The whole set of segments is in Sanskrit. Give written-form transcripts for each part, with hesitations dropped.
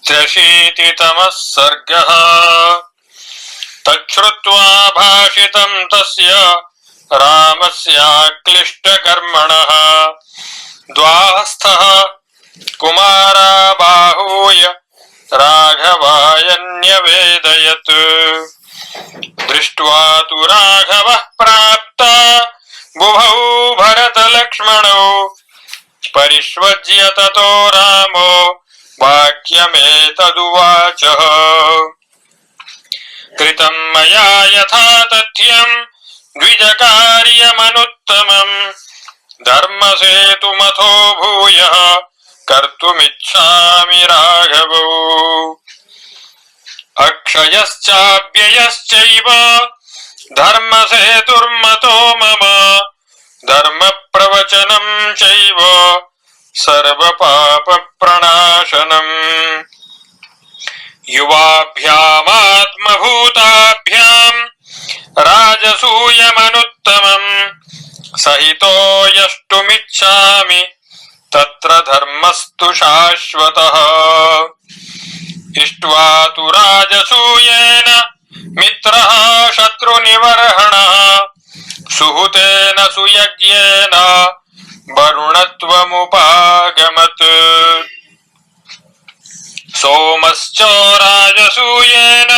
त्र्यशीतितमः सर्गः। तच्छ्रुत्वा भाषितं तस्य रामस्याक्लिष्टकर्मणः द्वास्थः कुमारा बाहूय राघवाय न्यवेदयत्। दृष्ट्वा तु राघवः प्राप्ता बुभौ भरतलक्ष्मणौ परिष्वज्य ततो रामो वाक्यमेतदुवाचः। कृतं मया यथा तथ्यं द्विजकार्यमनुत्तमं धर्मसेतुमथो भूयः कर्तुमिच्छामि राघवौ। अक्षयश्चाव्ययश्चैव धर्मसेतुर्मतो मम धर्मप्रवचनं चैव सर्वपापप्रणाशनम्। युवाभ्यामात्मभूताभ्यां राजसूयमनुत्तमम् सहितो यष्टुमिच्छामि तत्र धर्मस्तु शाश्वतः। इष्ट्वा तु राजसूयेन मित्रः शत्रुनिवर्हणः सुहृतेन सुयज्ञेन वरुणत्वमुपागमत्। सोमश्च राजसूयेन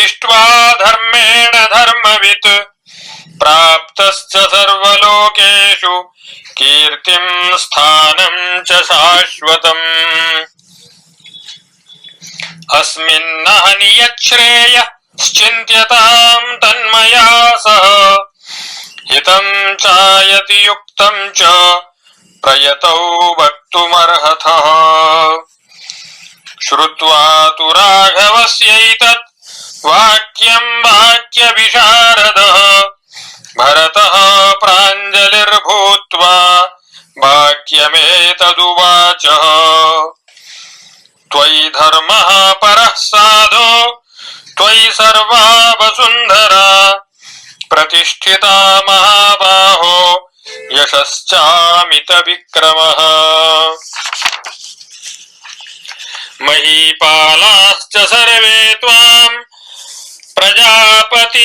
इष्ट्वा धर्मेण धर्मवित् प्राप्तश्च सर्वलोकेषु कीर्तिं स्थानं च शाश्वतम्। अस्मिन्नहनि यच्छ्रेयश्चिन्त्यतां तन्मया सह हितं चायति युक्तं च प्रयतौ वक्तुमर्हतः। श्रुत्वा तु राघवस्यैतत् वाक्यं वाक्यविशारदः भरतः प्राञ्जलिर्भूत्वा वाक्यमेतदुवाचः। त्वयि धर्मः परः साधो त्वयि सर्वा वसुन्धरा प्रतिष्ठिता महाबाहो यशश्चामितविक्रमः। महीपालाश्च सर्वे त्वां प्रजापतिमिवामराः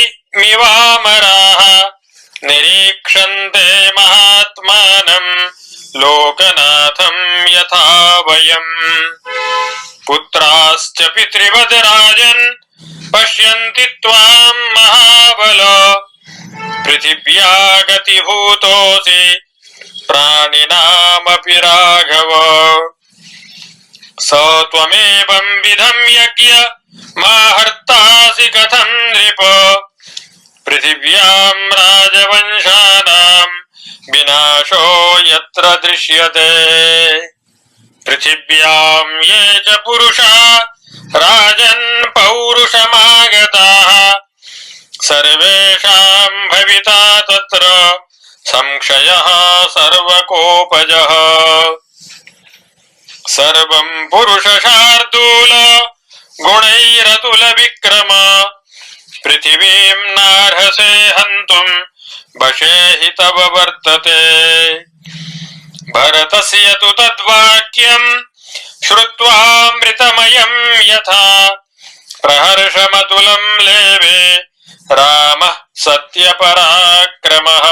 निरीक्षन्ते महात्मानं लोकनाथं यथा वयम्। पुत्राश्च पितृवद् राजन् पश्यन्ति त्वां महाबल पृथिव्या गतिभूतोऽसि प्राणिनामपि राघव। स त्वमेवं विधं यज्ञ माहर्तासि कथं नृप पृथिव्यां राजवंशानां विनाशो यत्र दृश्यते। पृथिव्यां ये च पुरुषा राजन् पौरुषमागताः सर्वेषां भविता तत्र संक्षयः सर्वकोपजः। सर्वं पुरुषशार्दूल गुणैरतुल विक्रम पृथिवीं नार्हसे हन्तुं वशे हि तव वर्तते। भरतस्य तु तद्वाक्यं श्रुत्वामृतमयं यथा प्रहर्षमतुलं लेवे रामः सत्यपराक्रमः।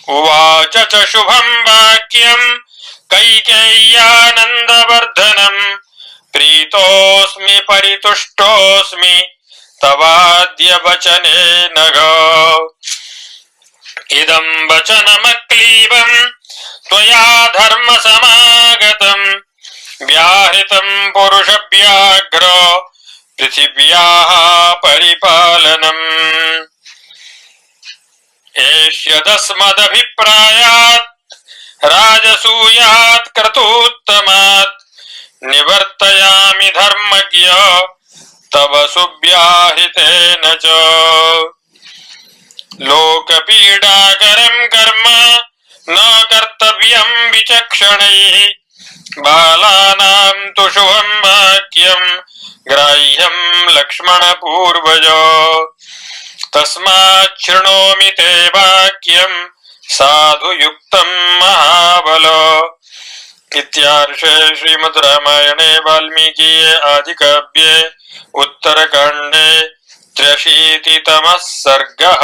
उवाच च शुभं वाक्यं कैकेय्यानन्दवर्धनं प्रीतोऽस्मि परितुष्टोऽस्मि तवाद्य वचने नघ। इदं वचनमक्लीबं त्वया धर्मसमागतं व्याहृतं पुरुषव्याघ्र पृथिव्याः परिपालनम्। एष्यदस्मदभिप्रायात् राजसूयात् क्रतूत्तमात् निवर्तयामि धर्मज्ञ तव सुव्याहृतेन च। लोकपीडाकरं कर्म न कर्तव्यं विचक्षणैः बालानां तु शुभं वाक्यं ग्राह्यं लक्ष्मणपूर्वज। तस्मात् शृणोमि ते वाक्यं साधुयुक्तं महाबल इत्यार्षे श्रीमद् रामायणे वाल्मीकीये आदिकाव्ये उत्तरकाण्डे 83तमः सर्गः।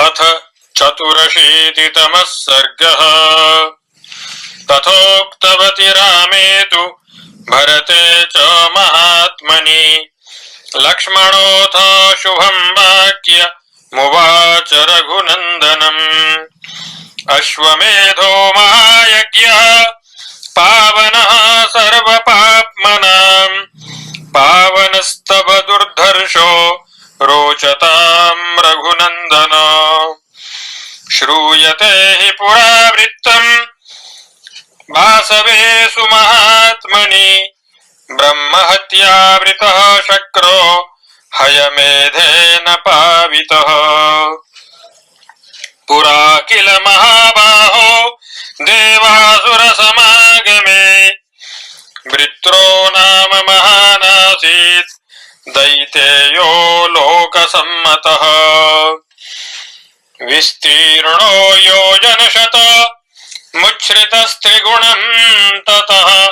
अथ 84तमः सर्गः। तथोक्तवति रामे तु भरते च महात्मनि लक्ष्मणोऽथ शुभं वाक्यमुवाच रघुनन्दनम्। अश्वमेधो महायज्ञः पावनः सर्वपाप्मनाम् पावनस्तव दुर्धर्षो रोचतां रघुनन्दन। श्रूयते हि पुरा वृत्तम् वासवेषु महात्मनि ब्रह्महत्यावृतः शक्रो हयमेधेन पावितः। पुरा किल महाबाहो देवासुरसमागमे वृत्रो नाम महानासीत् दैतेयो लोकसम्मतः। विस्तीर्णो योजनशत मुच्छ्रितस्त्रिगुणं ततः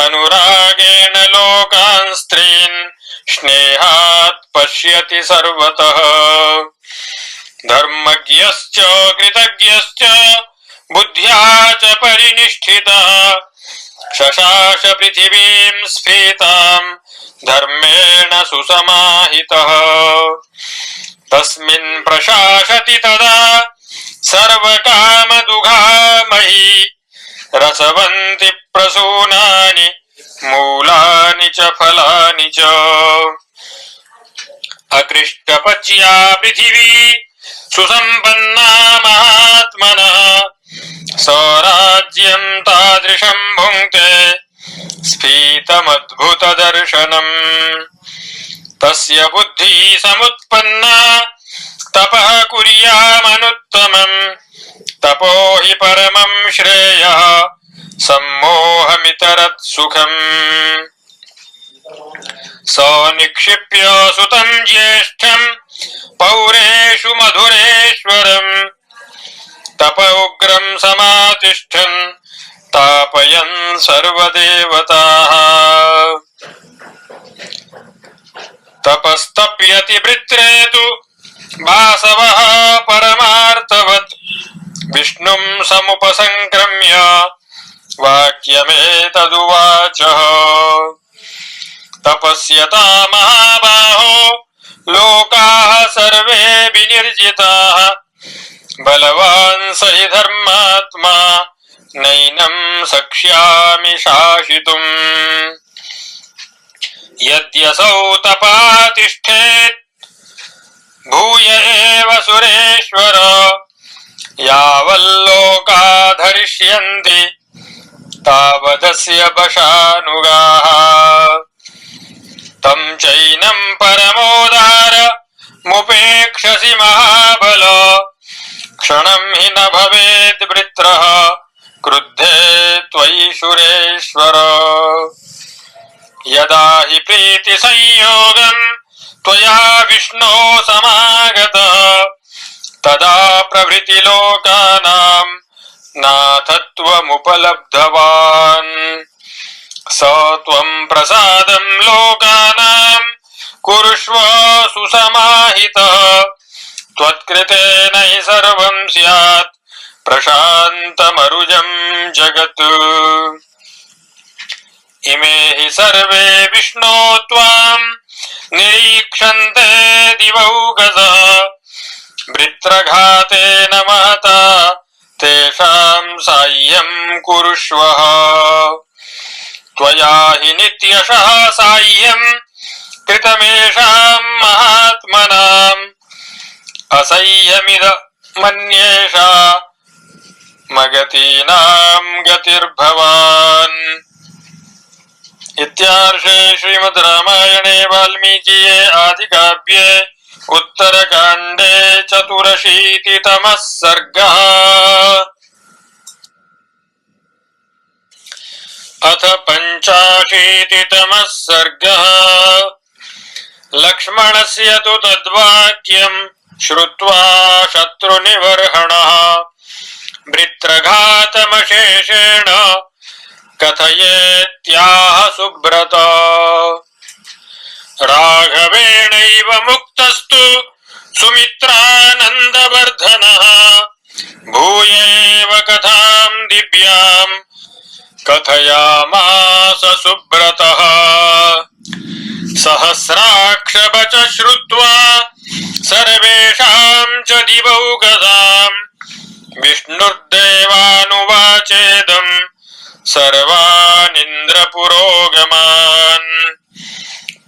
अनुरागेण लोकान् स्त्रीन् स्नेहात् पश्यति सर्वतः। धर्मज्ञश्च कृतज्ञश्च बुद्ध्या च परिनिष्ठितः शशास पृथिवीं स्फीतां धर्मेण सुसमाहितः। तस्मिन् प्रशासति तदा सर्वकामदुघामही रसवन्ति प्रसूनानि मूलानि च फलानि च। अकृष्टपच्या पृथिवी सुसम्पन्ना महात्मनः स्वराज्यं तादृशं भुङ्क्ते स्फीतमद्भुतदर्शनम्। तस्य बुद्धिः समुत्पन्ना तपः कुर्यामनुत्तमम् तपो हि परमं श्रेयः सम्मोहमितरत् सुखम्। स निक्षिप्य सुतं ज्येष्ठं पौरेषु मधुरेश्वरम् तप उग्रं समातिष्ठन् तापयन् सर्वदेवताः। तपस्तप्यति वृत्रे तु वासवः परमार्थवत् विष्णुं समुपसंक्रम्य वाक्यमेतदुवाचः। तपस्यता महाबाहो लोकाः सर्वे विनिर्जिताः बलवान् स हि धर्मात्मा नैनं शक्ष्यामि शासितुम्। यद्यसौ तपातिष्ठेत् भूय एव सुरेश्वर यावल्लोका धरिष्यन्ति तावदस्य वशानुगाः। तं चैनं परमोदारमुपेक्षसि महाबल क्षणं हि न भवेद् वृत्रः क्रुद्धे त्वयि सुरेश्वर। यदा हि प्रीतिसंयोगं त्वया विष्णो समागतः तदा प्रभृति लोकानां नाथत्वमुपलब्धवान्। स त्वं प्रसादं लोकानां कुरुष्व सुसमाहितः त्वत्कृतेन हि सर्वं स्यात् प्रशान्तमरुजं जगत्। इमे हि सर्वे विष्णो त्वां निरीक्षन्ते दिवौगसः वृत्रघातेन महता तेषां साह्यं कुरुष्वः। त्वया हि नित्यशः साह्यं कृतमेषां महात्मनाम् असह्यमिदमन्येषा मगतीनां गतिर्भवान्। इत्यार्षे श्रीमद् रामायणे वाल्मीकीये आदिकाव्ये उत्तरकाण्डे 84तमः सर्गः। अथ 85तमः सर्गः। लक्ष्मणस्य तु तद्वाक्यं श्रुत्वा शत्रुनिवर्हणः वृत्रघातमशेषेण कथयेत्याह सुब्रत राघवेणैव मुक्तस्तु सुमित्रानन्दवर्धनः भूयैव कथां दिव्यां कथयामास सुब्रतः सहस्राक्षवच श्रुत्वा सर्वेषां च दिवौगदां विष्णुर्देवानुवाचेदं सर्वानिन्द्रपुरोगमान्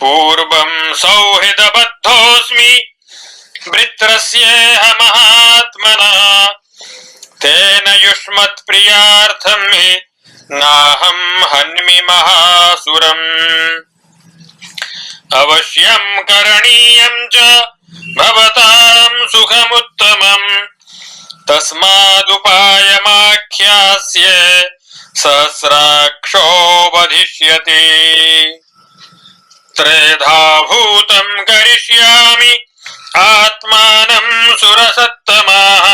पूर्वं सौहृदबद्धोऽस्मि वृत्रस्येह महात्मनः तेन युष्मत्प्रियार्थं हि नाहं हन्मि महासुरम् अवश्यं करणीयं च भवतां सुखमुत्तमम् तस्मादुपायमाख्यास्ये सहस्राक्षो वधिष्यति त्रेधा भूतं करिष्यामि आत्मानं सुरसत्तमाः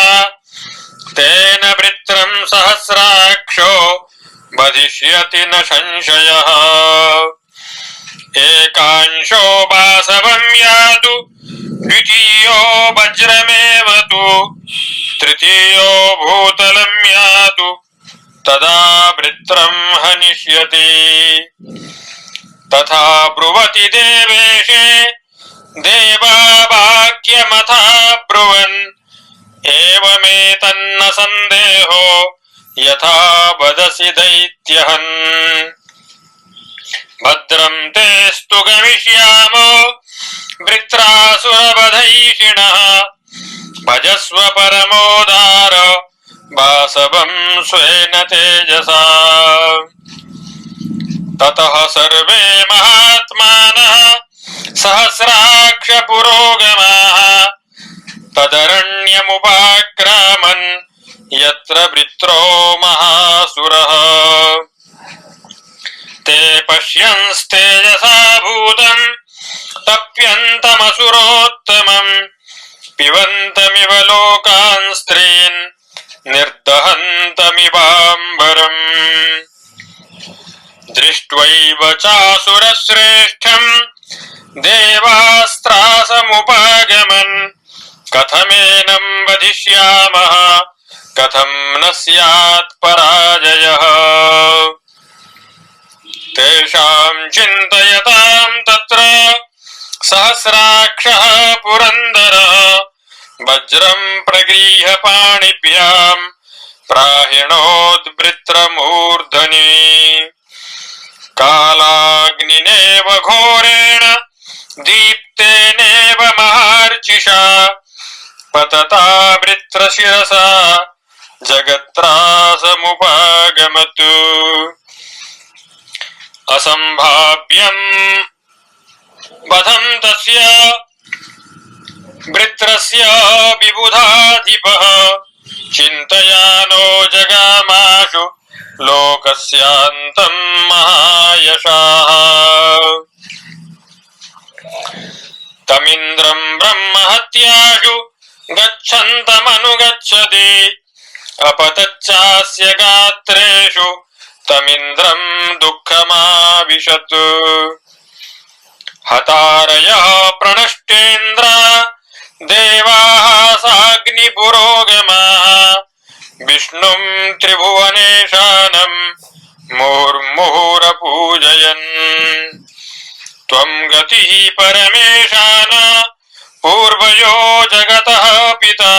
तेन वृत्रं सहस्राक्षो वधिष्यति न संशयः एकांशो वासवं यातु द्वितीयो वज्रमेव तु तृतीयो भूतलं यातु तदा वृत्रं हनिष्यति तथा ब्रुवति देवेशे देवा वाक्यमथा ब्रुवन् एवमेतन्न सन्देहो यथा वदसि दैत्यहन् भद्रं तेस्तु गमिष्यामो वृत्रासुरवधैषिणः भजस्व परमोदार वासवं स्वेन तेजसा ततः सर्वे महात्मानः सहस्राक्षपुरोगमाः तदरण्यमुपाक्रामन् यत्र वृत्रो महासुरः ते पश्यन्स्तेजसा भूतं तप्यन्तमसुरोत्तमं पिबन्तमिव लोकान् स्त्रीन् निर्दहन्तमिवाम्बरम् दृष्ट्वैव चासुरश्रेष्ठं देवास्त्रासमुपागमन् कथमेनं वधिष्यामः कथं न स्यात् पराजयः तेषां चिन्तयतां तत्र सहस्राक्षः पुरन्दरः वज्रं प्रगृह्य पाणिभ्यां प्राहिणोद्वृत्रमूर्धनि कालाग्निनेव घोरेण दीप्तेनेव महार्चिषा पतता वृत्रशिरसा जगत्रासमुपागमत् असंभाव्यं वधं तस्य वृत्रस्य विबुधाधिपः चिन्तयानो जगामाशु लोकस्यान्तं महायशाः तमिन्द्रं ब्रह्महत्याशु गच्छन्तमनुगच्छति अपतच्चास्य गात्रेषु तमिन्द्रं दुःखमाविशत् हतारयः प्रणष्टेन्द्रा देवाः साग्निपुरोगमाः विष्णुं त्रिभुवनेशानं मुहुर्मुहुरपूजयन् त्वं गतिः परमेशान पूर्वयो जगतः पिता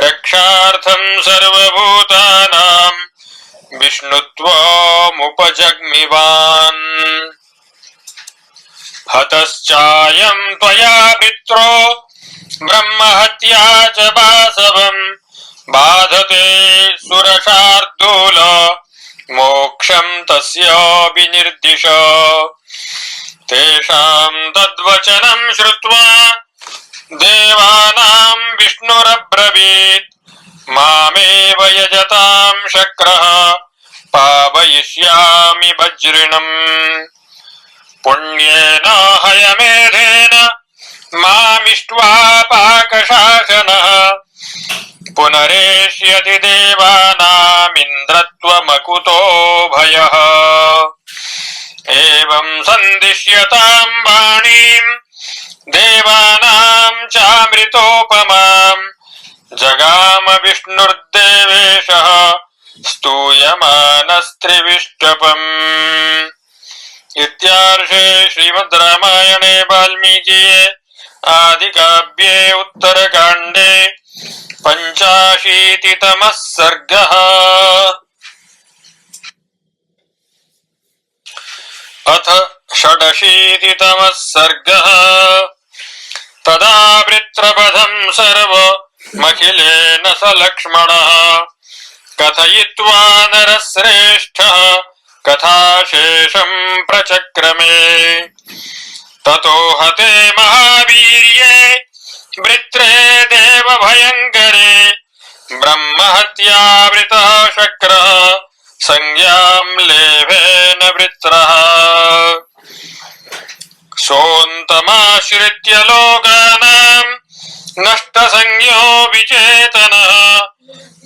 रक्षार्थं सर्वभूतानां विष्णुत्वमुपजग्मिवान् हतश्चायं त्वया पित्रो ब्रह्महत्या च वासवं बाधते सुरशार्दूल मोक्षं तस्य विनिर्दिश तेषां तद्वचनं श्रुत्वा देवानां विष्णुरब्रवीत् मामेव यजतां शक्रः पावयिष्यामि वज्रिणम् पुण्येन हयमेधेन मामिष्ट्वा पाकशासनः पुनरेष्यति देवानामिन्द्रत्वमकुतो भयः एवं सन्दिश्यतां वाणीं देवानां चामृतोपमाम् जगाम विष्णुर्देवेशः स्तूयमानस्त्रिविष्टपम्। इत्यार्षे श्रीमद् रामायणे वाल्मीकिये आदिकाव्ये उत्तरकाण्डे 85तमः सर्गः। अथ 86तमः सर्गः। तदा वृत्रवधं सर्वमखिलेन स लक्ष्मणः कथयित्वा नरश्रेष्ठः कथाशेषं प्रचक्रमे। ततो हते महावीर्ये वृत्रे देवभयङ्करे ब्रह्महत्यावृतः शक्रः संज्ञां लेभेन वृत्रः। सोऽन्तमाश्रित्य लोकानां नष्टसंज्ञो विचेतनः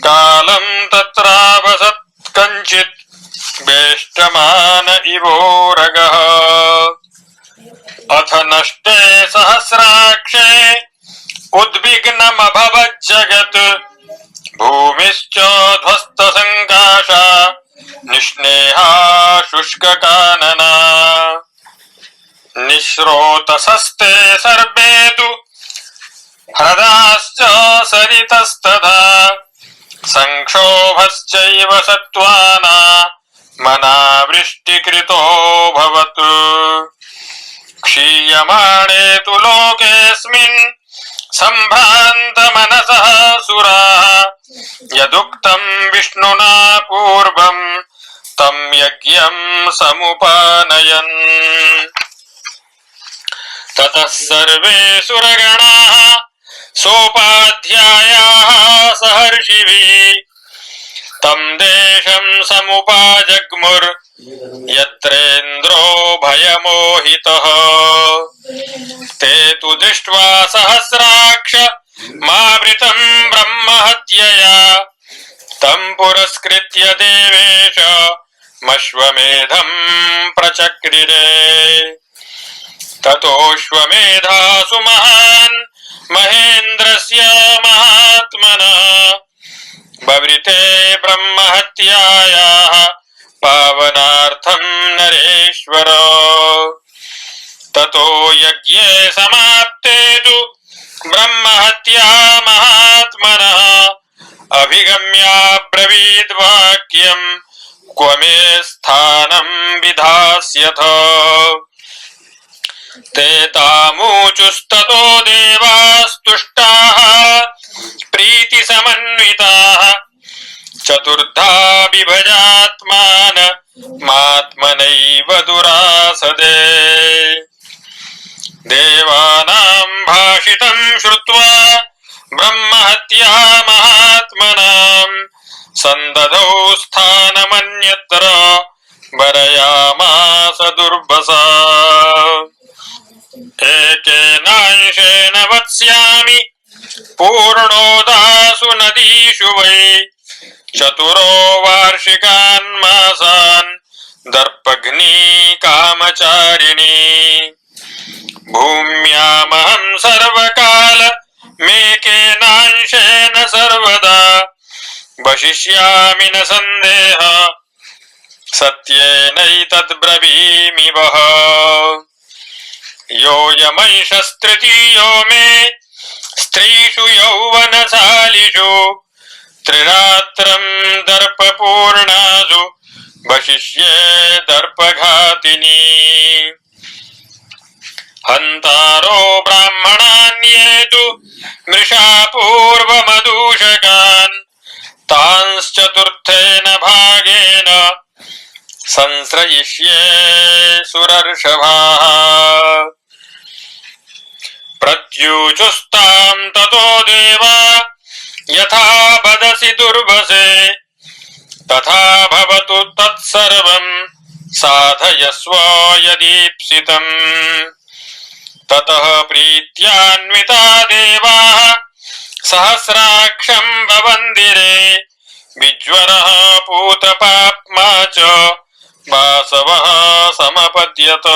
कालं तत्रावसत् कञ्चित् वेष्टमान इवोरगः। अथ नष्टे सहस्राक्षे उद्विग्नमभवज्जगत् भूमिश्च ध्वस्तसङ्काशा निष्णेहा शुष्ककानना। निःस्रोतसस्ते सर्वे तु ह्रदाश्च सरितस्तथा संक्षोभश्चैव सत्त्वाना मनावृष्टिकृतोऽभवत्। क्षीयमाणे तु लोकेऽस्मिन् सम्भ्रान्तमनसः सुराः यदुक्तं विष्णुना पूर्वं तं यज्ञं समुपानयन्। ततः सर्वे सुरगणाः सोपाध्यायाः सहर्षिभिः तं देशं समुपाजग्मुर् यत्रेन्द्रो भयमोहितः। ते तु दृष्ट्वा सहस्राक्ष मावृतं ब्रह्महत्यया तं पुरस्कृत्य देवेश मश्वमेधं प्रचक्रिरे। ततोऽश्वमेधासु महान् महेन्द्रस्य महात्मनः बव्रिते ब्रह्महत्यायाः पावनार्थं नरेश्वर। ततो यज्ञे समाप्ते तु ब्रह्महत्या महात्मनः अभिगम्याब्रवीद्वाक्यं क्व मे स्थानं विधास्यथ। ते तामूचुस्ततो देवास्तुष्टाः प्रीतिसमन्विताः चतुर्धा बिभजात्मानमात्मनैव दुरासदे। देवानां भाषितं श्रुत्वा ब्रह्महत्या महात्मनां सन्ददौ स्थानमन्यत्र वरयामास दुर्वसा। एकेनांशेन वत्स्यामि पूर्णोदासु नदीषु वै चतुरो वार्षिकान् मासान् दर्पघ्नी कामचारिणी। भूम्यामहं सर्वकाल मेकेनांशेन सर्वदा वशिष्यामि न सन्देह सत्येनैतद्ब्रवीमि वः। योऽयमंशस्तृतीयो मे स्त्रीषु यौवनशालिषु त्रिरात्रं दर्पपूर्णासु वशिष्ये दर्पघातिनी। हन्तारो ब्राह्मणान्ये तु मृषा पूर्वमदूषकान् तांश्चतुर्थेन भागेन संश्रयिष्ये सुरर्षभाः। प्रत्यूचुस्तां ततो देवा यथा वदसि दुर्वसे तथा भवतु तत्सर्वं साधयस्व यदीप्सितम्। ततः प्रीत्यान्विता देवाः सहस्राक्षं भवन्दिरे विज्वरः पूतपाप्मा च वासवः समपद्यत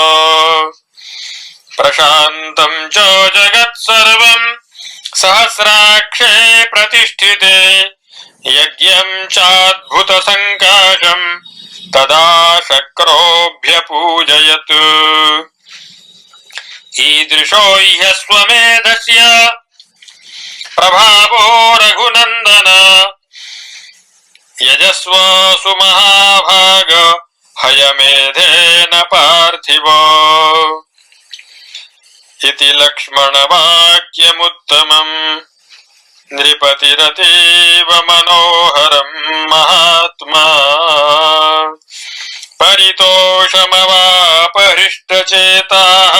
प्रशान्तं च जगत्सर्वं सहस्राक्षे प्रतिष्ठिते यज्ञं चाद्भुतसङ्काशं तदा शक्रोऽभ्यपूजयत् ईदृशो ह्यश्वमेधस्य प्रभावो रघुनन्दन यजस्व सुमहाभाग हयमेधेन पार्थिव इति लक्ष्मणवाक्यमुत्तमम् नृपतिरतीव मनोहरं महात्मा परितोषमवापहृष्टचेताः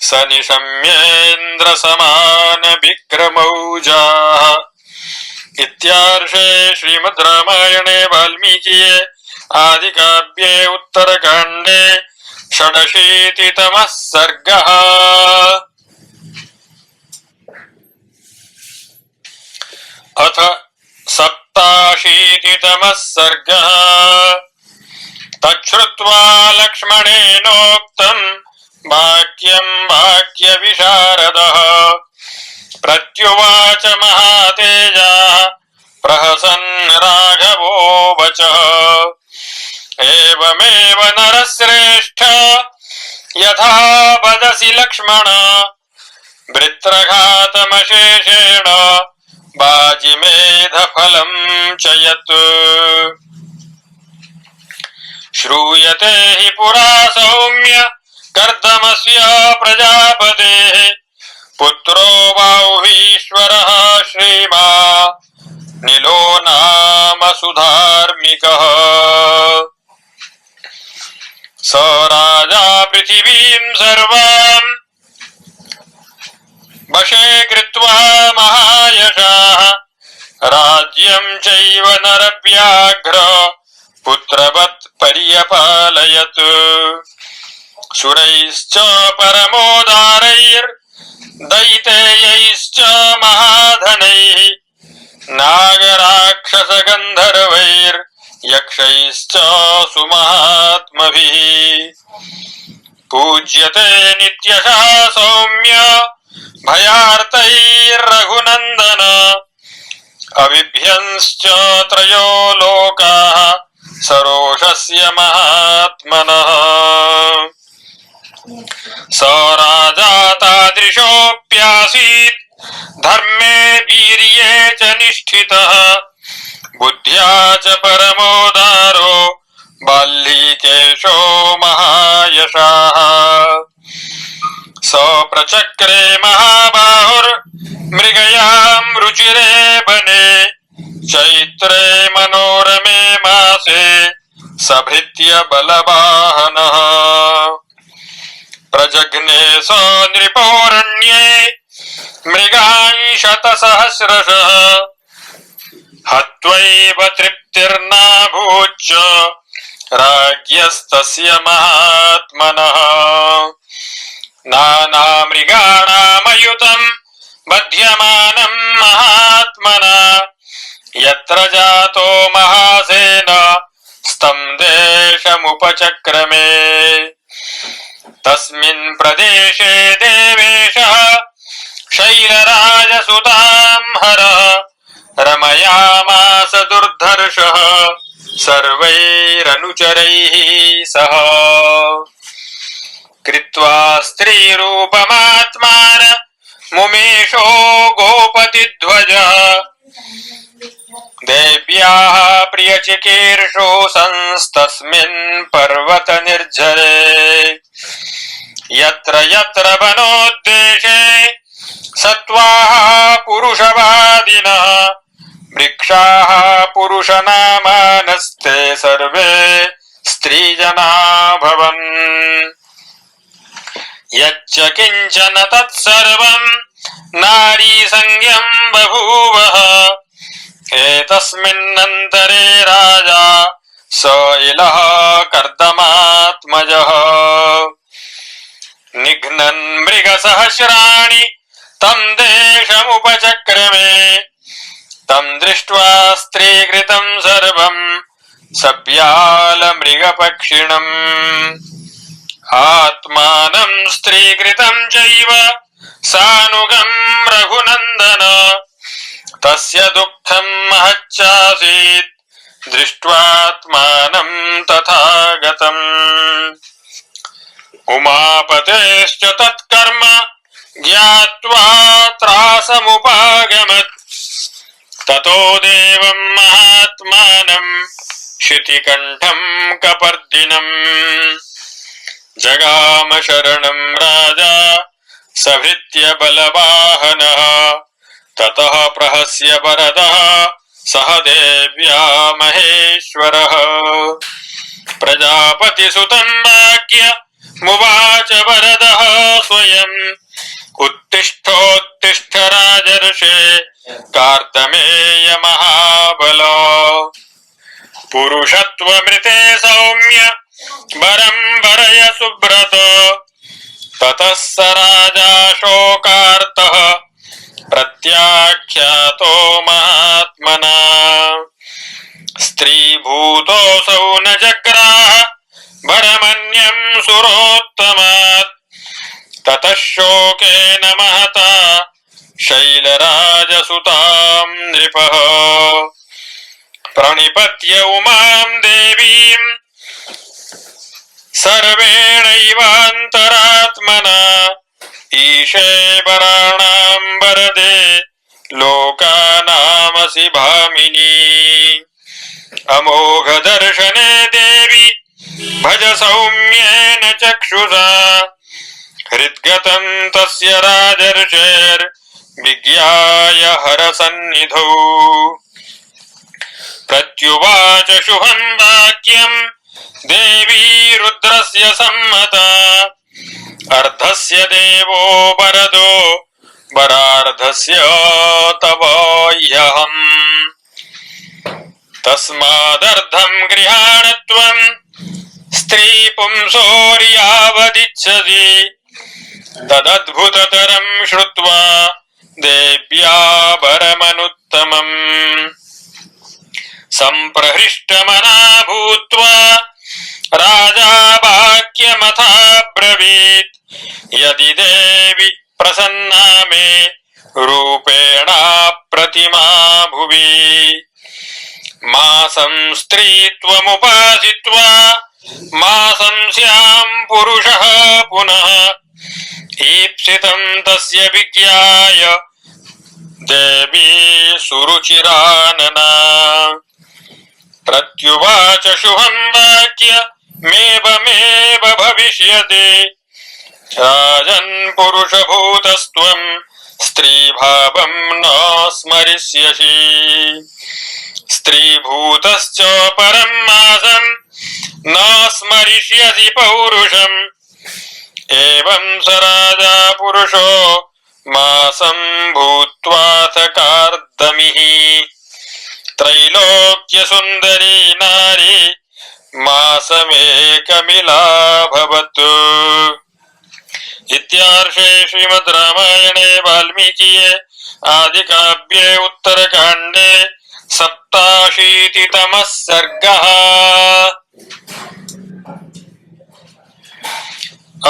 स निशम्येन्द्रसमानविक्रमौजाः इत्यार्षे श्रीमद् रामायणे वाल्मीकिये आदिकाव्ये उत्तरकाण्डे षडशीतितमः सर्गः। अथ सप्ताशीतितमः सर्गः। तच्छ्रुत्वा लक्ष्मणेनोक्तं वाक्यं वाक्यविशारदः प्रत्युवाच महातेजः प्रहसन् राघवो वचः एवमेव नरश्रेष्ठ यथा वदसि लक्ष्मण वृत्रघातमशेषेण बाजिमेधफलं च यत् श्रूयते हि पुरा सौम्य कर्दमस्य प्रजापतेः पुत्रो बाहुश्वरः श्रीमानिलो नाम सुधार्मिकः स राजा पृथिवीं सर्वां वशे कृत्वा महायशः राज्यं चैव नरव्याघ्र पुत्रवत् पर्यपालयत् सुरैश्च परमोदारैर्दैतेयैश्च महाधनैः नागराक्षसगन्धर्वैर्यक्षैश्च सुमहात्मभिः पूज्यते नित्यशः सौम्य भयार्तैर्रघुनन्दन अविभ्यंश्च त्रयो लोकाः सरोषस्य महात्मनः स राजा तादृशोऽप्यासीत् धर्मे वीर्ये च निष्ठितः बुद्ध्या च परमोदारो बाल्लीकेशो महायशाः स प्रचक्रे महाबाहुर्मृगयां रुचिरे वने चैत्रे मनोरमे मासे सभृत्य बलवाहनः प्रजघ्ने स नृपोरण्ये मृगान् शतसहस्रशः हत्वैव तृप्तिर्नाभूच्च राज्ञस्तस्य महात्मनः नानामृगाणामयुतं बध्यमानं महात्मना यत्र जातो महासेन स्तं देशमुपचक्रमे तस्मिन् प्रदेशे देवेशः शैलराजसुतां हरः रमयामास दुर्धर्षः सर्वैरनुचरैः सह कृत्वा स्त्रीरूपमात्मान मुमेशो गोपतिध्वजः देव्याः प्रियचिकीर्षो संस्तस्मिन् पर्वत निर्झरे यत्र यत्र वनोद्देशे सत्त्वाः पुरुषवादिनः वृक्षाः पुरुषनामानस्ते सर्वे स्त्रीजना भवन् यच्च किञ्चन तत्सर्वं नारीसंज्ञं बभूवः एतस्मिन्नन्तरे राजा स इलः कर्दमात्मजः निघ्नन् मृगसहस्राणि तं देशमुपचक्रमे तं दृष्ट्वा स्त्रीकृतं सर्वं सभ्यालमृगपक्षिणम् आत्मानं स्त्रीकृतं चैव सानुगं रघुनन्दन तस्य दुःखं महच्चासीत् दृष्ट्वात्मानं तथा गतम् उमापतेश्च तत्कर्म ज्ञात्वा त्रासमुपागमत् ततो देवं महात्मानं शितिकण्ठं कपर्दिनम् जगाम शरणं राजा सभृत्य बलवाहनः ततः प्रहस्य वरदः सह देव्या महेश्वरः प्रजापतिसुतं वाक्यमुवाच वरदः स्वयम् उत्तिष्ठोत्तिष्ठ राजर्षे कार्दमेय महाबलो पुरुषत्वमृते सौम्य वरं वरय सुब्रत ततः स राजा शोकार्तः प्रत्याख्यातो महात्मना स्त्रीभूतोऽसौ न जग्राह भरमन्यं सुरोत्तमात् ततः शोकेन महता शैलराजसुतां नृपः प्रणिपत्य उमां देवीं सर्वेणैवान्तरात्मना ईशे वराणां वरदे लोकानामसि भामिनी अमोघ दर्शने देवी भज सौम्येन चक्षुषा हृद्गतं तस्य राजर्षेर्विज्ञाय हरसन्निधौ प्रत्युवाच शुभं वाक्यं देवी रुद्रस्य सम्मता अर्धस्य देवो वरदो वरार्धस्य तव ह्यहम् तस्मादर्धं गृहाण त्वं स्त्री पुंसोर्यावदिच्छसि तदद्भुततरं श्रुत्वा देव्या वरमनुत्तमम् सम्प्रहृष्टमना भूत्वा राजा वाक्यमथाब्रवीत् यदि देवि प्रसन्ना मे रूपेणा प्रतिमा भुवि मासं स्त्रीत्वमुपासित्वा मासं स्यां पुरुषः पुनः ईप्सितं तस्य विज्ञाय देवी सुरुचिरानना प्रत्युवाच शुभं वाक्यमेवमेव भविष्यति राजन् पुरुषभूतस्त्वं स्त्रीभावं न स्मरिष्यसि स्त्रीभूतश्च परं मासं न स्मरिष्यसि पौरुषम् एवं स राजा पुरुषो मासं भूत्वाथ कार्दमिः त्रैलोक्यसुन्दरी नारी मासमेकमिलाभवत् इत्यार्षे श्रीमद् रामायणे वाल्मीकिये आदिकाव्ये उत्तरकाण्डे 87तमः सर्गः।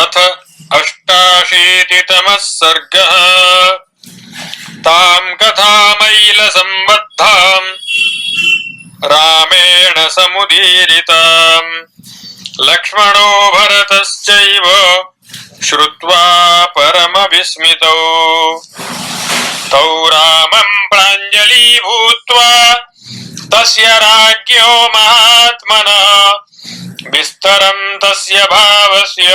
अथ 88तमः सर्गः। तां कथामैलसम्बद्धां रामेण समुदीरितां लक्ष्मणो भरतश्चैव श्रुत्वा परमविस्मितौ तौ रामं प्राञ्जलीभूत्वा तस्य राज्ञो महात्मनः विस्तरं तस्य भावस्य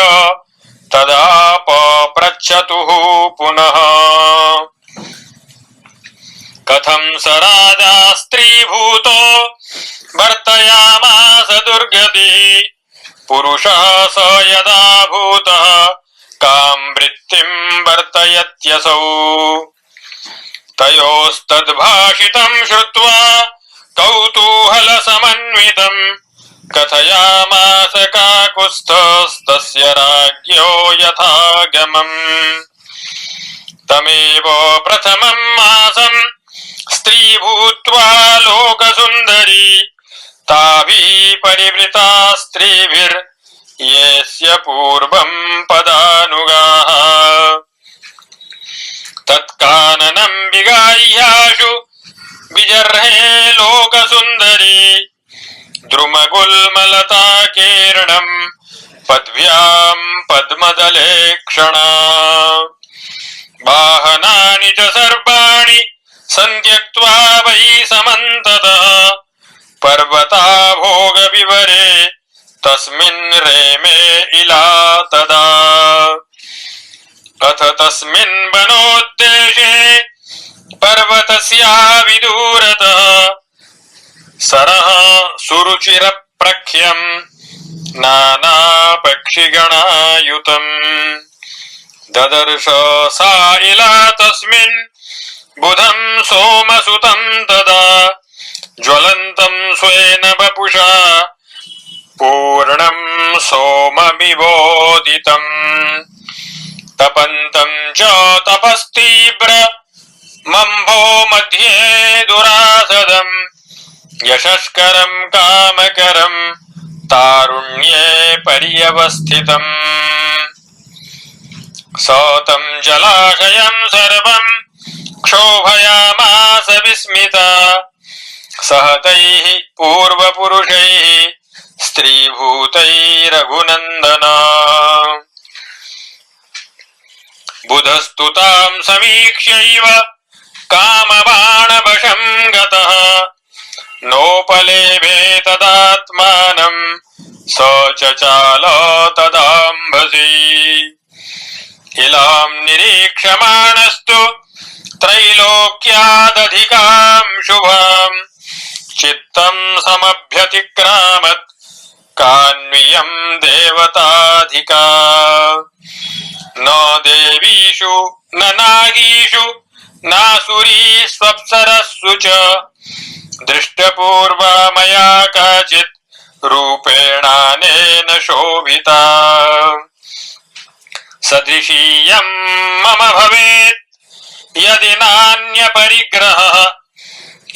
तदा पप्रच्छतुः पुनः। कथं स राजा स्त्रीभूतो वर्तयामास दुर्गतिः पुरुषः स यदा भूतः कां वृत्तिं वर्तयत्यसौ। तयोस्तद्भाषितं श्रुत्वा कौतूहलसमन्वितं कथयामास काकुत्स्थस्तस्य राज्ञो यथागमम्। तमेव प्रथमं मासं स्त्री भूत्वा लोकसुन्दरी ताभिः परिवृता स्त्रीभिर्येस्य पूर्वं पदानुगाः तत्काननं विगाह्याशु विजर्हे लोकसुन्दरी द्रुमगुल्मलताकीर्णं पद्भ्यां पद्मदले क्षणा वाहनानि च सर्वाणि सन्त्यक्त्वा वै समन्ततः पर्वता भोगविवरे तस्मिन् रेमे इला तदा अथ तस्मिन् वनोद्देशे पर्वतस्या विदूरतः सरः सुरुचिरप्रख्यं नानापक्षिगणायुतम् ददर्श सा इला तस्मिन् बुधं सोमसुतं तदा ज्वलन्तं स्वेन वपुषा पूर्णं सोममिवोदितम् तपन्तं च तपस्तीव्र मम्भो मध्ये दुरासदम् यशस्करं कामकरं तारुण्ये पर्यवस्थितम् स तं जलाशयं सर्वं क्षोभयामास विस्मिता सह तैः पूर्वपुरुषैः स्त्रीभूतैरघुनन्दना बुधस्तु तां समीक्ष्यैव कामबाणवशं गतः नोपलेभे तदात्मानं स चचाल तदाम्भसि इलां निरीक्षमाणस्तु त्रैलोक्यादधिकां शुभां चित्तं समभ्यतिक्रामत् कान्वियं देवताधिका न देवीषु न नागीषु नासुरी स्वप्सरस्सु च दृष्टपूर्वा मया काचित् रूपेणानेन शोभिता सदृशीयं मम भवेत् यदि नान्यपरिग्रहः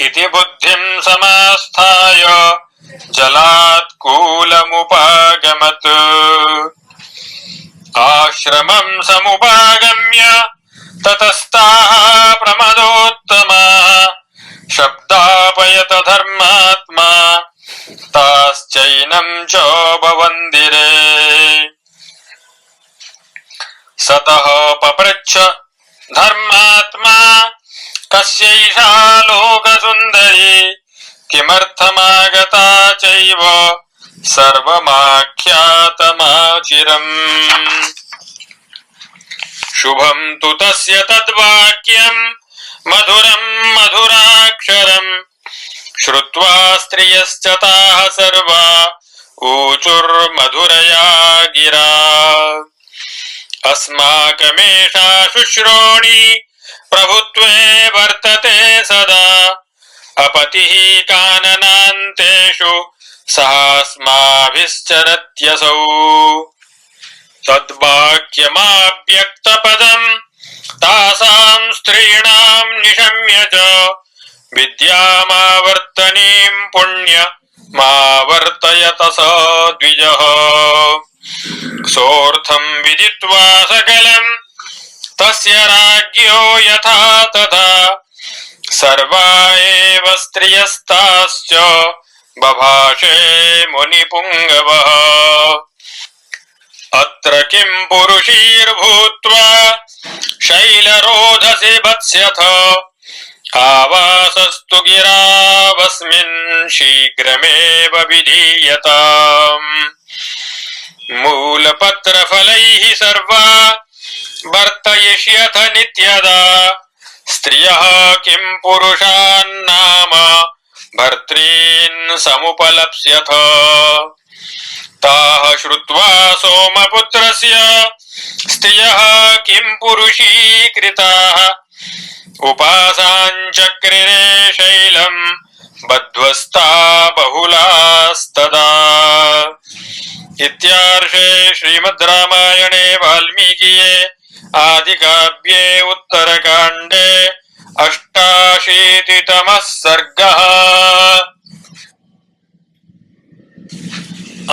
इति बुद्धिं समास्थाय जलात् कूलमुपागमत् आश्रमं समुपागम्य ततस्ताः प्रमदोत्तमाः शब्दापयत धर्मात्मा ताश्चैनं च भवन्दिरे सतः पपृच्छ धर्मात्मा कस्यैषा लोकसुन्दरी किमर्थमागता चैव सर्वमाख्यातमाचिरम् शुभं तु तस्य तद्वाक्यं मधुरं मधुराक्षरं श्रुत्वा स्त्रियश्च ताः सर्वा ऊचुर्मधुरया गिरा अस्माकमेषा शुश्रोणी प्रभुत्वे वर्तते सदा अपतिः काननान्तेषु सास्माभिश्चरत्यसौ तद्वाक्यमाव्यक्तपदं तासां स्त्रीणां निशम्य च विद्यामावर्तनीं पुण्यमावर्तयत स द्विजः सोऽर्थं विदित्वा सकलं तस्य राज्ञो यथा तथा सर्वा एव स्त्रियस्ताश्च बभाषे मुनिपुङ्गवः अत्र किं पुरुषीर्भूत्वा शैलरोधसि वत्स्यथ आवासस्तु गिरावस्मिन् शीघ्रमेव विधीयताम् मूलपत्रफलैः सर्वा वर्तयिष्यथ नित्यदा स्त्रियः किं पुरुषान्नाम भर्तॄन् समुपलप्स्यथ ताः श्रुत्वा सोमपुत्रस्य स्त्रियः किं पुरुषीकृताः उपासाञ्चक्रिरे शैलं बध्वस्ता बहुलास्तदा। इत्यार्षे श्रीमद् रामायणे वाल्मीकिये आदिकाव्ये उत्तरकाण्डे 88तमः सर्गः।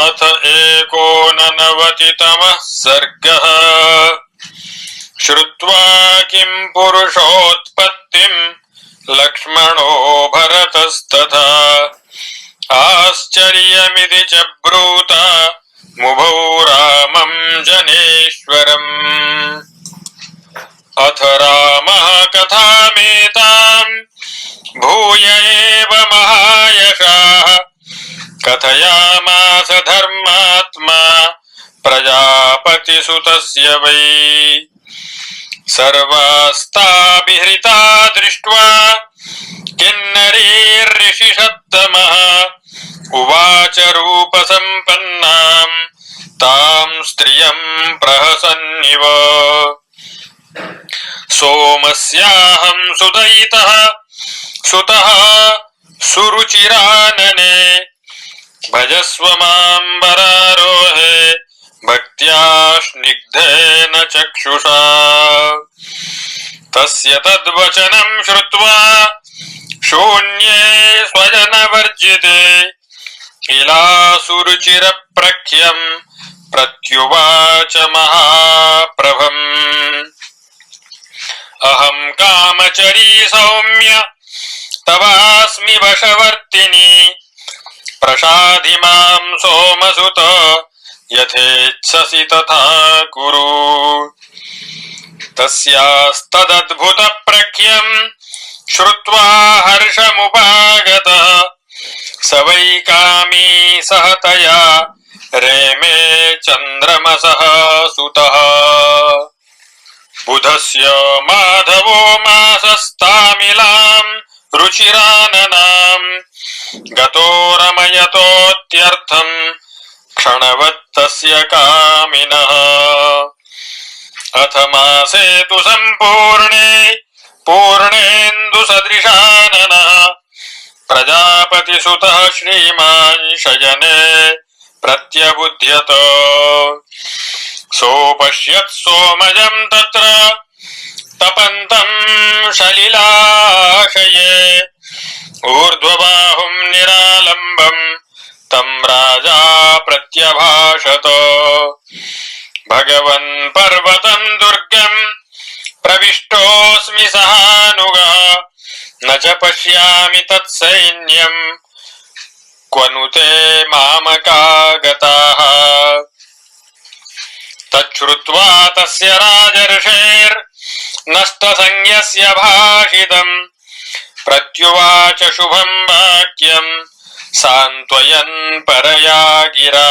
अथ 89तमः सर्गः। श्रुत्वा किं पुरुषोत्पत्तिं लक्ष्मणो भरतस्तथा आश्चर्यमिति च ब्रूता मुभौ रामं जनेश्वरम्। अथ रामः कथामेतां भूय एव महायशाः कथयामास धर्मात्मा प्रजापतिसुतस्य वै। सर्वास्ताभिहृता दृष्ट्वा किन्नरीर्षिषत्तमः उवाच रूपसम्पन्नां तां स्त्रियं प्रहसन्निव। सोमस्याहं सुदयितः सुतः सुरुचिरानने भजस्व मां वरारोहे भक्त्या स्निग्धेन चक्षुषा। तस्य तद्वचनं श्रुत्वा शून्ये स्वजनवर्जिते इलासुरुचिरप्रख्यं प्रत्युवाच महाप्रभम्। अहं कामचरी सौम्य तवास्मि वशवर्तिनी प्रसाधि मां सोमसुत यथेच्छसि तथा कुरु। तस्यास्तदद्भुतप्रख्यं श्रुत्वा हर्षमुपागतः स वै कामी सह तया रेमे चन्द्रमसः सुतः। बुधस्य माधवो मासस्तामिलां रुचिराननां गतो रमयतोऽत्यर्थं क्षणवत्तस्य कामिनः। अथ मासे तु सम्पूर्णे पूर्णेन्दुसदृशाननः प्रजापतिसुतः श्रीमान् शयने प्रत्यबुध्यत। सोपश्यत् सोमजं तत्र तपन्तं सलिलाशये ऊर्ध्वबाहुं निरालम्बं तं राजा प्रत्यभाषत। भगवन् पर्वतं दुर्गं प्रविष्टोऽस्मि सहानुगः न च पश्यामि तत्सैन्यं क्व नु ते मामका गताः। तच्छ्रुत्वा तस्य राजर्षेर्नष्टसंज्ञस्य भाषितम् प्रत्युवाच शुभं वाक्यं सान्त्वयन् परया गिरा।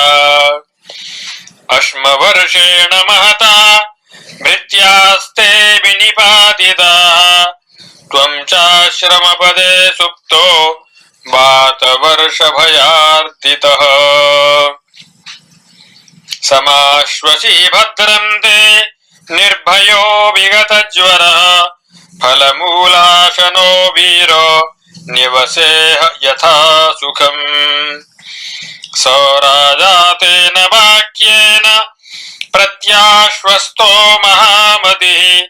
अश्मवर्षेण महता भृत्यास्ते विनिपातिताः त्वं चाश्रमपदे सुप्तो वातवर्षभयार्दितः। समाश्वसी भद्रं ते निर्भयो विगतज्वरः फलमूलाशनो वीरो निवसेह यथा सुखम्। स राजा तेन वाक्येन प्रत्याश्वस्तो महामतिः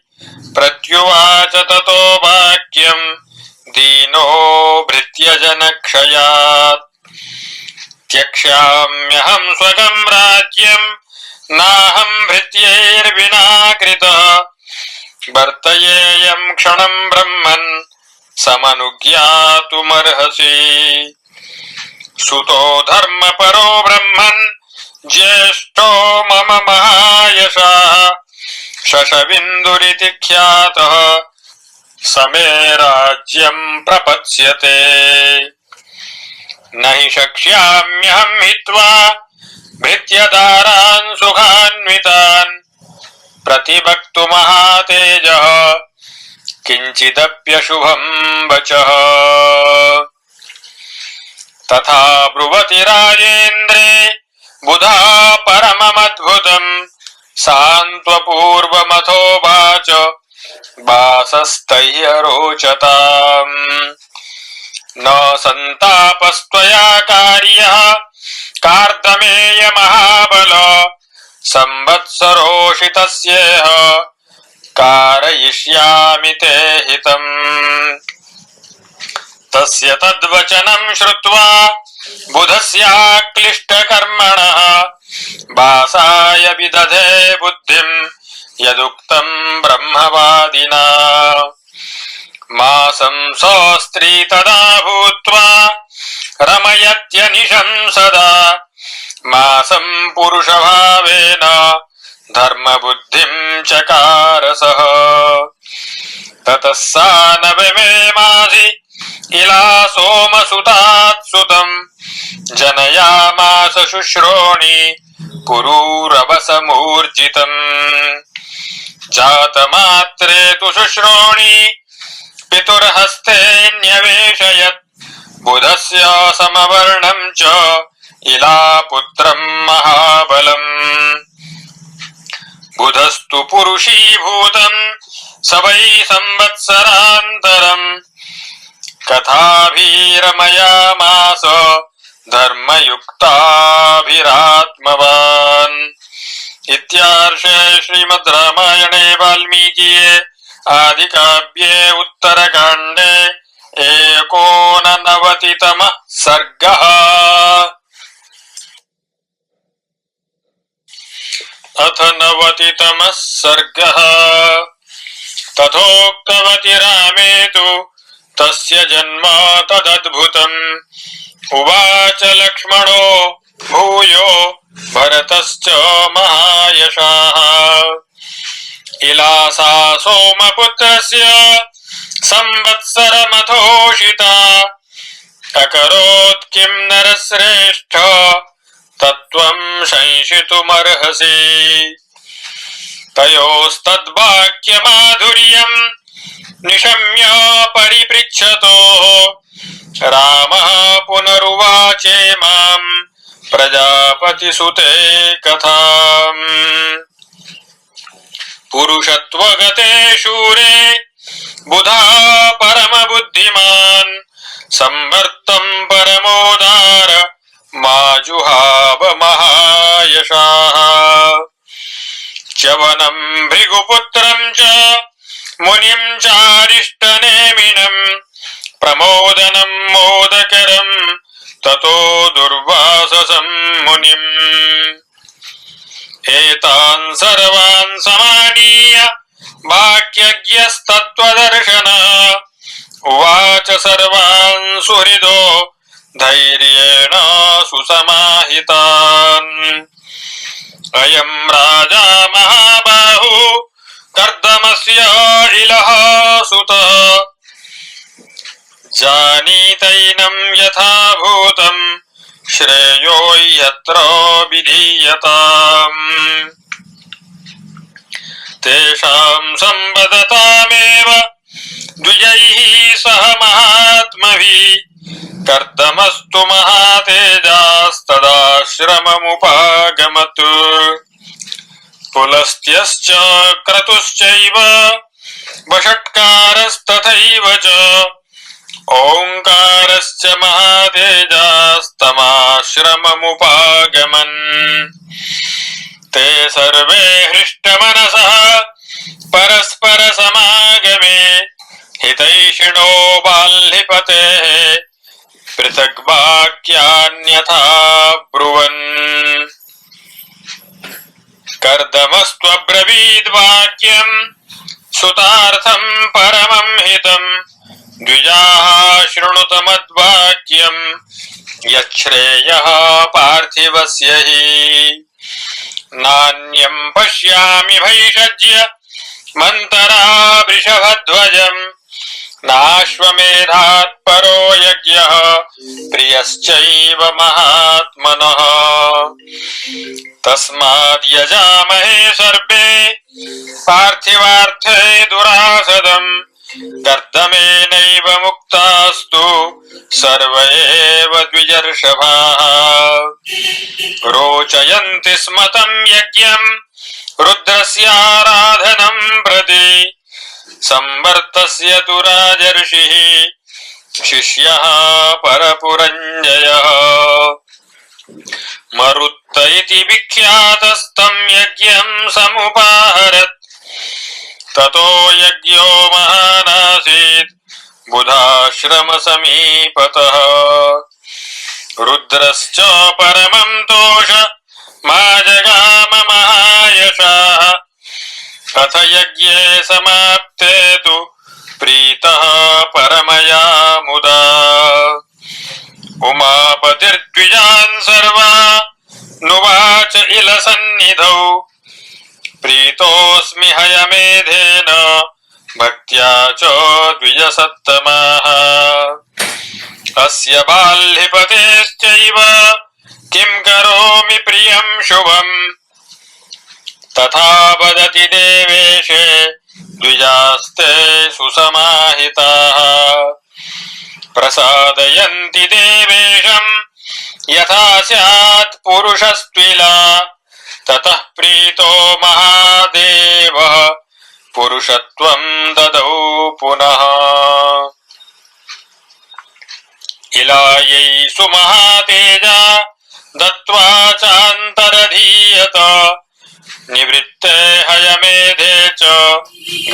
प्रत्युवाच ततो वाक्यं दीनो भृत्यजनक्षयात्। त्यक्ष्याम्यहं स्वकं राज्यं नाहं भृत्यैर्विना कृतः वर्तयेयं क्षणं ब्रह्मन् समनुज्ञातुमर्हसि। सुतो धर्मपरो ब्रह्मन् ज्येष्ठो मम महायशः शशबिन्दुरिति ख्यातः स मे राज्यं प्रपत्स्यते। न हि शक्ष्याम्यहं हित्वा भृत्यदारान् सुखान्वितान् प्रतिवक्तुमहातेजः किञ्चिदप्यशुभं वचः। तथा ब्रुवति राजेन्द्रे बुधा परममद्भुतम् सान्त्वपूर्वमथोवाच वासस्तह्यरोचताम्। न सन्तापस्त्वया कार्यः कार्दमेय महाबल संवत्सरोषितस्येह कारयिष्यामि ते हितम्। तस्य तद्वचनं श्रुत्वा बुधस्याक्लिष्टकर्मणः वासाय विदधे बुद्धिं यदुक्तं ब्रह्मवादिना। मासं स्त्री तदा भूत्वा रमयत्यनिशं सदा मासं पुरुषभावेन धर्मबुद्धिं चकार सः। ततः सा नवमे मासि इला सोमसुतात् सुतं जनयामास शुश्रोणि पुरूरवसमूर्जितम्। जातमात्रे तु शुश्रोणि पितुर्हस्ते न्यवेशयत् बुधस्य समवर्णं च इला पुत्रं महाबलम्। बुधस्तु पुरुषीभूतं स वै संवत्सरान्तरम् कथाभिरमयामास धर्मयुक्ताभिरात्मवान्। इत्यार्षे श्रीमद् रामायणे वाल्मीकिये आदिकाव्ये उत्तरकाण्डे 89तमः सर्गः। अथ 90तमः सर्गः। तथोक्तवति रामेतु तस्य जन्म तदद्भुतम्। उवाच लक्ष्मणो भूयो भरतश्च महायशाः। इलासा सोमपुत्रस्य संवत्सरमथोषिता। अकरोत् किं नरश्रेष्ठ तत्त्वं शंसितुमर्हसि। तयोस्तद्वाक्यमाधुर्यं निशम्य परिपृच्छतोः रामः पुनरुवाचेमां प्रजापतिसुते कथाम्। पुरुषत्वगते शूरे बुधा परमबुद्धिमान् संवर्तं परमोदार माजुहाव महायशाः। च्यवनं भृगुपुत्रं च मुनिं चारिष्टनेमिनं प्रमोदनं मोदकरं ततो दुर्वाससं मुनिम्। एतान् सर्वान् समानीय वाक्यज्ञस्तत्त्वदर्शनः उवाच सर्वान् सुहृदो धैर्येण सुसमाहितान्। अयं राजा महाबाहु कर्दमस्य इलः सुतः। जानीतैनं यथा भूतं श्रेयो यत्र विधीयताम्। तेषां संवदतामेव द्विजैः सह महात्मभिः। कर्दमस्तु महातेजास्तदाश्रममुपागमत्। पुलस्त्यश्च क्रतुश्चैव वषट्कारस्तथैव च ओङ्कारश्च महातेजास्तमाश्रममुपागमन्। ते सर्वे हृष्टमनसः परस्परसमागमे हितैषिणो बाल्यपतेः पृथग्वाक्यान्यथा ब्रुवन्। कर्दमस्त्वब्रवीद्वाक्यं सुतार्थं परमं हितं। द्विजाः शृणुत मद्वाक्यं यच्छ्रेयः पार्थिवस्य हि। नान्यं पश्यामि भैषज्य मन्तरा वृषभध्वजम्। नाश्वमेधात् परो यज्ञः प्रियश्चैव महात्मनः। तस्माद् यजामहे सर्वे पार्थिवार्थे दुरासदम्। कर्दमेनैव मुक्तास्तु सर्व एव द्विजर्षभाः। रोचयन्ति स्म तं यज्ञं रुद्रस्याराधनं प्रति। संवर्तस्य तु राजर्षिः शिष्यः परपुरञ्जयः। मरुत्त इति विख्यातस्तं यज्ञं समुपाहरत्। ततो यज्ञो महानासीत् बुधाश्रम समीपतः रुद्रश्च परमं तोष माजगाम महायशाः अथ यज्ञे समाप्ते तु प्रीतः परमया मुदा उमापतिर्द्विजान् सर्वा नुवाच इलसन्निधौ प्रीतोऽस्मि हयमेधेन भक्त्या च द्विजसत्तमाः अस्य बाल्यपतेश्चैव किं करोमि प्रियं शुभम् तथा वदति देवेशे द्विजास्ते सुसमाहिताः प्रसादयन्ति देवेशं यथा स्यात् पुरुषस्त्विला ततः प्रीतो महादेवः पुरुषत्वं ददौ पुनः इलायै सुमहातेजा दत्त्वा चान्तरधीयत निवृत्ते हयमेधे च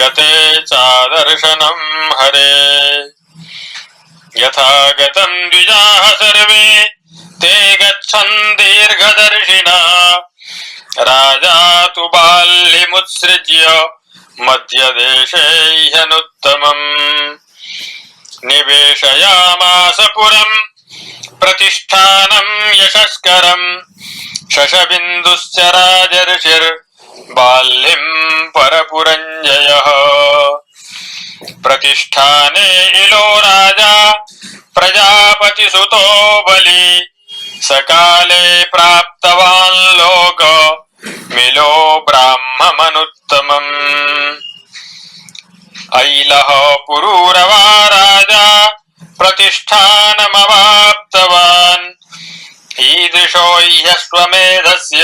गते चादर्शनं हरे यथा गतं द्विजाः सर्वे ते गच्छन् दीर्घदर्शिनः राजा तु बाल्यमुत्सृज्य मध्यदेशे ह्यनुत्तमम् निवेशयामास पुरं प्रतिष्ठानं यशस्करम् शशबिन्दुश्च राजर्षिर्बाल्यं परपुरञ्जयः प्रतिष्ठाने इलो राजा प्रजापतिसुतो बली सकाले प्राप्तवान् लोक मिलो ब्राह्ममनुत्तमम् ऐलः पुरूरवा राजा प्रतिष्ठानमवाप्तवान् ईदृशो ह्यश्वमेधस्य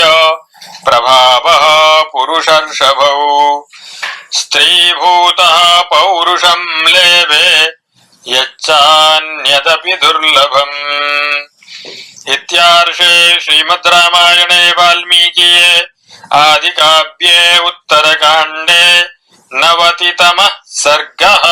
प्रभावः पुरुषर्षभौ स्त्रीभूतः पौरुषं लेभे यच्चान्यदपि दुर्लभम् इत्यार्षे श्रीमद् रामायणे वाल्मीकिये आदिकाव्ये उत्तरकाण्डे 90तमः सर्गः।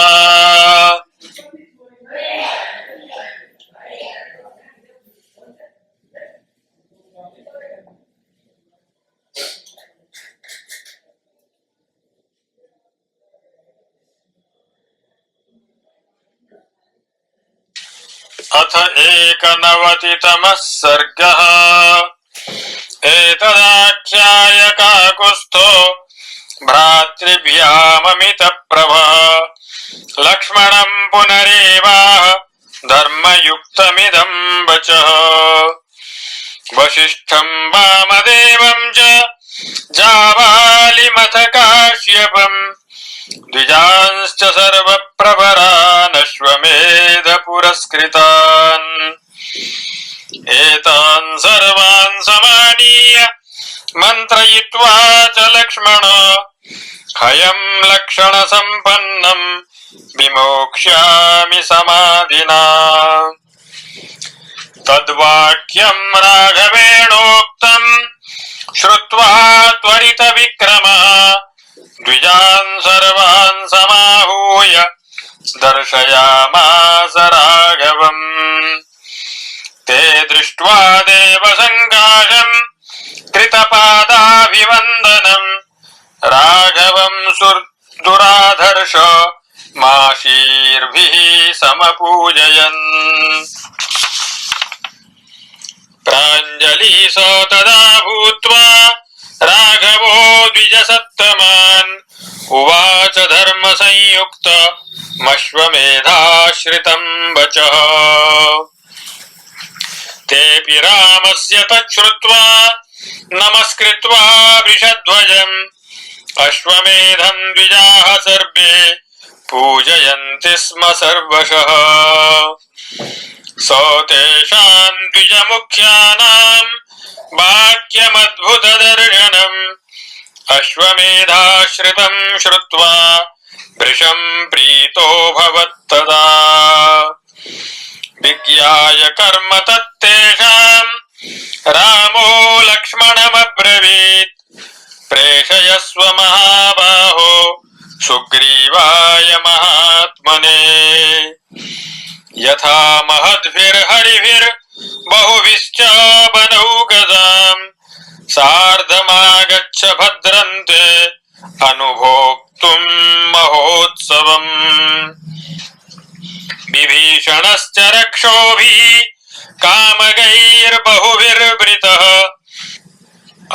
अथ 91तमः सर्गः। एतदाख्याय काकुत्स्थो भ्रातृभ्याममितप्रभः लक्ष्मणं पुनरेवाह धर्मयुक्तमिदं वचः वसिष्ठं वामदेवं च जाबालिमथ काश्यपं द्विजांश्च सर्वप्रवरान् अश्वमेध पुरस्कृतान् एतान् सर्वान् समानीय मन्त्रयित्वा च लक्ष्मण हयं लक्षणसम्पन्नं विमोक्ष्यामि समाधिना तद्वाक्यं राघवेणोक्तं श्रुत्वा त्वरितविक्रमः द्विजान् सर्वान् समाहूय दर्शयामास राघवम् ते दृष्ट्वा देवसङ्काशम् कृतपादाभिवन्दनं राघवं दुराधर्ष माशीर्भिः समपूजयन् प्राञ्जलिः स तदा भूत्वा राघवो द्विजसत्तमान् उवाच धर्मसंयुक्त मश्वमेधाश्रितं वचः तेऽपि रामस्य तच्छ्रुत्वा नमस्कृत्वा वृषध्वजम् अश्वमेधं द्विजाः सर्वे पूजयन्ति स्म सर्वशः स तेषां द्विजमुख्यानां वाक्यमद्भुतदर्शनम् अश्वमेधाश्रितं श्रुत्वा वृषं प्रीतोऽभवत्तदा विज्ञाय कर्म तत्तेषां रामो लक्ष्मणमब्रवीत् प्रेषयस्व महाबाहो विप्राय महात्मने यथा महद्भिर्हरिभिर् बहुभिश्च बनौकजाम् सार्धमागच्छ भद्रन्ते अनुभोक्तुम् महोत्सवम् विभीषणश्च रक्षोभिः कामगैर्बहुभिर्वृतः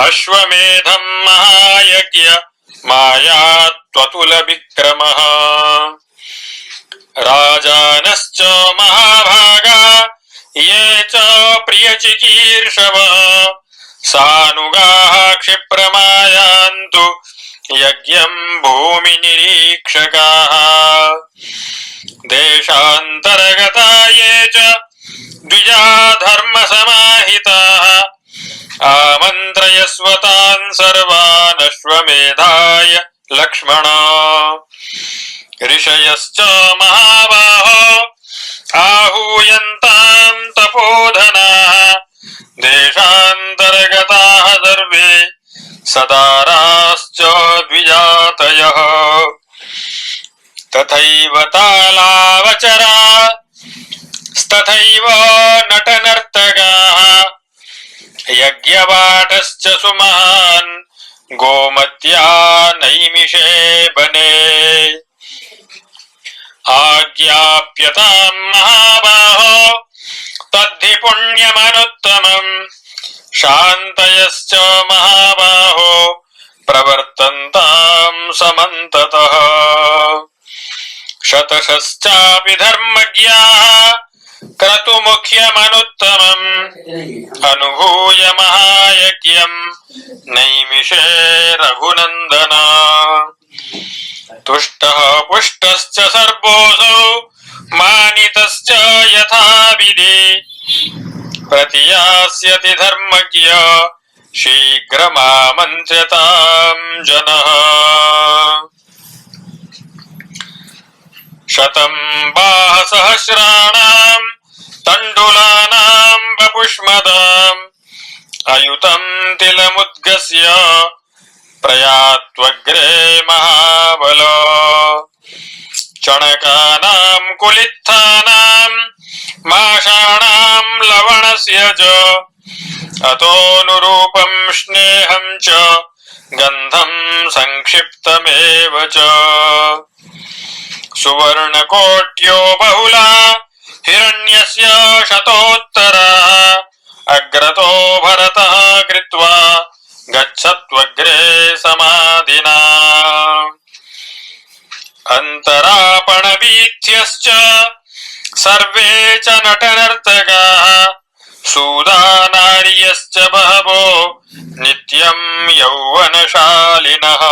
अश्वमेधम् महायज्ञ मायात्वतुल विक्रमः राजानश्च महाभागा ये च प्रियचिकीर्षवः सानुगाः क्षिप्रमायान्तु यज्ञम् भूमिनिरीक्षकाः देशान्तरगता ये च द्विजा धर्मसमाहिताः आमन्त्रयस्वतान् सर्वान् अश्वमेधाय लक्ष्मण ऋषयश्च महाबाहो आहूयन्ताम् तपोधनाः देशान्तर्गताः सर्वे सदाराश्च द्विजातयः तथैव तालावचरा तथैव नटनर्तकाः यज्ञवाटश्च सुमहान् गोमत्या नैमिषे वने आज्ञाप्यताम् महाबाहो तद्धि पुण्यमनुत्तमम् शान्तयश्च महाबाहो प्रवर्तन्ताम् समन्ततः शतशश्चापि धर्मज्ञाः क्रतुमुख्यमनुत्तमम् अनुभूय महायज्ञम् नैमिषे रघुनन्दन तुष्टः पुष्टश्च सर्वोऽसौ मानितश्च यथाविधि प्रतियास्यति धर्मज्ञ शीघ्रमामन्त्र्यताम् जनः शतम् बाहसहस्राणाम् तण्डुलानाम् वपुष्मदाम् अयुतम् तिलमुद्गस्य प्रयात्वग्रे महाबल चणकानाम् कुलित्थानाम् माषाणाम् लवणस्य च अतोऽनुरूपम् स्नेहम् च गन्धम् संक्षिप्तमेव च सुवर्णकोट्यो बहुला हिरण्यस्य शतोत्तरा अग्रतो भरतः कृत्वा गच्छत्वग्रे समाधिना अन्तरापणवीथ्यश्च सर्वे च नटनर्तकाः सूदानार्यश्च बहवो नित्यम् यौवनशालिनः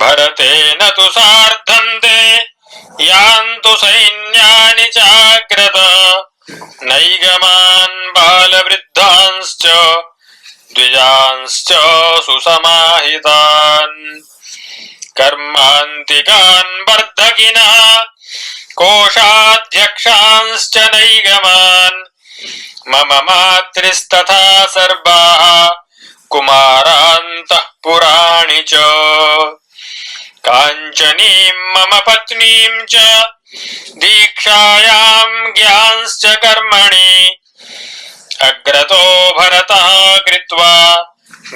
भरतेन तु सार्धन्ते यान्तु सैन्यानि चाग्रत नैगमान् बालवृद्धांश्च द्विजांश्च सुसमाहितान् कर्मान्तिकान् वर्धकिनः कोशाध्यक्षांश्च नैगमान् मम मातृस्तथा सर्वाः कुमारान्तः पुराणि च काञ्चनीम् मम पत्नीम् च दीक्षायाम् ज्ञांश्च कर्मणि अग्रतो भरतः कृत्वा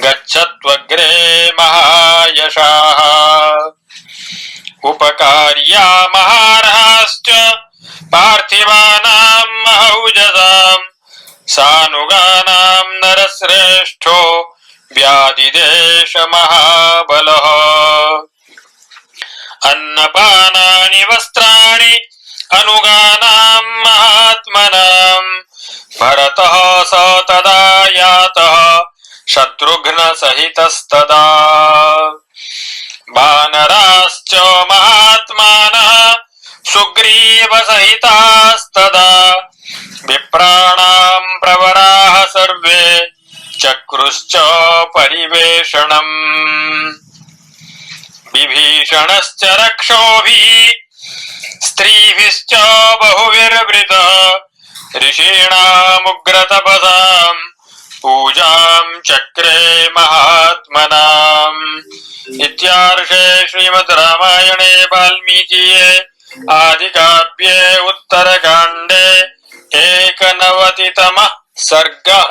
गच्छत्वग्रे महायशाः उपकार्या महारहाश्च पार्थिवानाम् महौजसाम् सानुगानाम् नरश्रेष्ठो व्याधिदेश महाबलः अन्नपानानि वस्त्राणि अनुगानाम् महात्मनाम् भरतः स तदा यातः शत्रुघ्न सहितस्तदा वानराश्च महात्मानः सुग्रीव सहितास्तदा विप्राणाम् प्रवराः सर्वे चक्रुश्च परिवेषणम् विभीषणश्च रक्षोभिः स्त्रीभिश्च बहुविर्वृतः ऋषीणामुग्रतपसाम् पूजाम् चक्रे महात्मनाम् इत्यार्षे श्रीमद् रामायणे वाल्मीकीये आदिकाव्ये उत्तरकाण्डे 91तमः सर्गः।